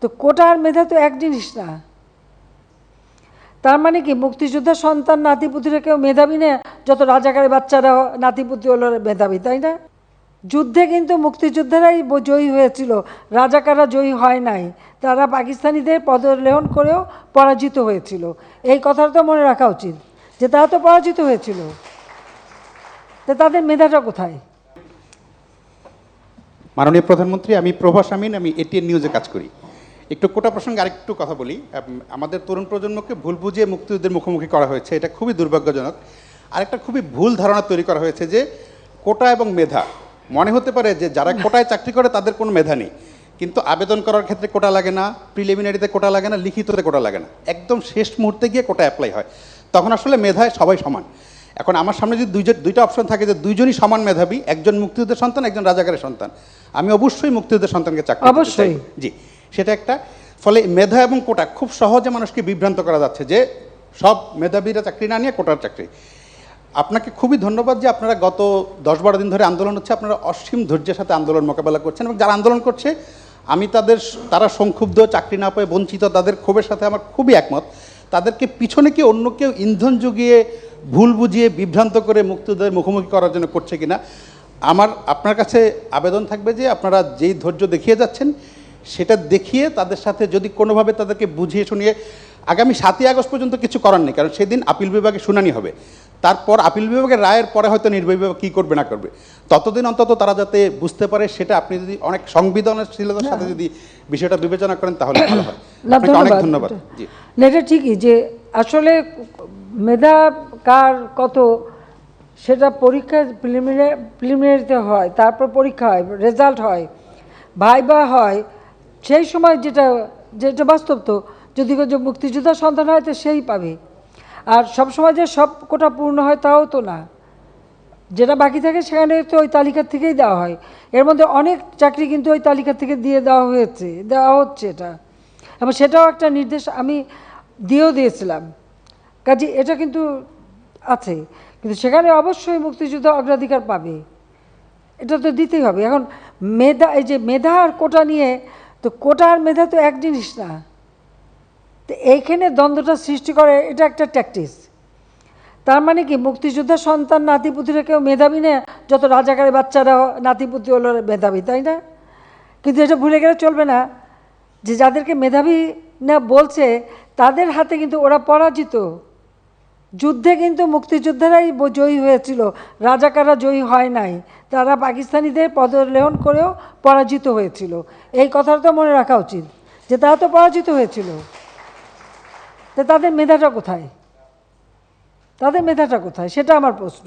তো কোটা আর মেধা তো এক জিনিস না। তার মানে কি মুক্তিযোদ্ধার সন্তান নাতিপুতিরা কেউ মেধাবী না, যত রাজাকারের বাচ্চারা নাতিপুতি হলো মেধাবী, তাই না? যুদ্ধে কিন্তু মুক্তিযোদ্ধারাই জয়ী হয়েছিল, রাজাকাররা জয়ী হয় নাই। তারা পাকিস্তানিদের পদলেহন করেও পরাজিত হয়েছিল। এই কথাটা তো মনে রাখা উচিত যে তারা তো পরাজিত হয়েছিল, তো তাদের মেধাটা কোথায়? মাননীয় প্রধানমন্ত্রী, আমি প্রভাস আমিন, আমি এটিএন নিউজে কাজ করি। একটু কোটা প্রসঙ্গে আরেকটু কথা বলি। আমাদের তরুণ প্রজন্মকে ভুল বুঝিয়ে মুক্তিযুদ্ধের মুখোমুখি করা হয়েছে, এটা খুবই দুর্ভাগ্যজনক। আরেকটা খুবই ভুল ধারণা তৈরি করা হয়েছে যে কোটা এবং মেধা, মনে হতে পারে যে যারা কোটায় চাকরি করে তাদের কোনো মেধা নেই, কিন্তু আবেদন করার ক্ষেত্রে কোটা লাগে না, প্রিলিমিনারিতে কোটা লাগে না, লিখিততে কোটা লাগে না, একদম শেষ মুহূর্তে গিয়ে কোটা অ্যাপ্লাই হয়। তখন আসলে মেধায় সবাই সমান। এখন আমার সামনে যদি দুইটা অপশন থাকে যে দুইজনই সমান মেধাবী, একজন মুক্তিযুদ্ধের সন্তান, একজন রাজাকারের সন্তান, আমি অবশ্যই মুক্তিযুদ্ধের সন্তানকে চাকরি দিতে চাই। জি, সেটা একটা। ফলে মেধা এবং কোটা খুব সহজে মানুষকে বিভ্রান্ত করা যাচ্ছে যে সব মেধাবীরা চাকরি না নিয়ে কোটার চাকরি। আপনাকে খুবই ধন্যবাদ যে আপনারা গত 10-12 দিন ধরে আন্দোলন হচ্ছে, আপনারা অসীম ধৈর্যের সাথে আন্দোলন মোকাবেলা করছেন, এবং যারা আন্দোলন করছে আমি তারা সংক্ষুব্ধ, চাকরি না পেয়ে বঞ্চিত, তাদের ক্ষোভের সাথে আমার খুবই একমত। তাদেরকে পিছনে কি অন্য কেউ ইন্ধন জুগিয়ে ভুল বুঝিয়ে বিভ্রান্ত করে মুক্তিযুদ্ধের মুখোমুখি করার জন্য করছে কিনা, আপনার কাছে আবেদন থাকবে যে আপনারা যেই ধৈর্য দেখিয়ে যাচ্ছেন সেটা দেখিয়ে তাদের সাথে যদি কোনোভাবে তাদেরকে বুঝিয়ে শুনিয়ে, আগামী 7ই আগস্ট পর্যন্ত কিছু করার নেই, কারণ সেদিন আপিল বিভাগে শুনানি হবে, তারপর আপিল বিভাগের রায়ের পরে হয়তো নির্বাহী বিভাগ কী করবে না করবে, ততদিন অন্তত তারা যাতে বুঝতে পারে, সেটা আপনি যদি অনেক সংবেদনশীলতার সাথে যদি বিষয়টা বিবেচনা করেন তাহলে ভালো হয়। আপনাকে অনেক ধন্যবাদ। জি, এটা ঠিকই যে আসলে মেধা কার কত সেটা পরীক্ষা প্রিলিমিনারিতে হয়, তারপর পরীক্ষা হয়, রেজাল্ট হয়, ভাইবা হয়, সেই সময় যেটা যেটা বাস্তব, তো যদি মুক্তিযোদ্ধার সন্তান হয় তো সেই পাবে। আর সবসময় যে সব কোটা পূর্ণ হয় তাও তো না, যেটা বাকি থাকে সেখানে তো ওই তালিকার থেকেই দেওয়া হয়। এর মধ্যে অনেক চাকরি কিন্তু ওই তালিকা থেকে দেওয়া হচ্ছে এটা, এবং সেটাও একটা নির্দেশ আমি দিয়েছিলাম। কাজে এটা কিন্তু আছে, কিন্তু সেখানে অবশ্যই মুক্তিযুদ্ধ অগ্রাধিকার পাবে, এটা তো দিতেই হবে। এখন মেধা, এই যে মেধা আর কোটা নিয়ে, তো কোটা আর মেধা তো এক জিনিস না, তো এইখানে দ্বন্দ্বটা সৃষ্টি করে, এটা একটা ট্যাকটিস। তার মানে কি মুক্তিযোদ্ধার সন্তান নাতিপুতিরা কেউ মেধাবী না, যত রাজাকারের বাচ্চারা নাতিপুতি হলো মেধাবী, তাই না? কিন্তু এটা ভুলে গেলে চলবে না যে যাদেরকে মেধাবী না বলছে তাদের হাতে কিন্তু ওরা পরাজিত। যুদ্ধে কিন্তু মুক্তিযোদ্ধারাই জয়ী হয়েছিল, রাজাকাররা জয়ী হয় নাই। তারা পাকিস্তানিদের পদলেহন করেও পরাজিত হয়েছিল। এই কথাটা তো মনে রাখা উচিত যে তারা তো পরাজিত হয়েছিল, তো তাদের মেধাটা কোথায়? তাদের মেধাটা কোথায়, সেটা আমার প্রশ্ন।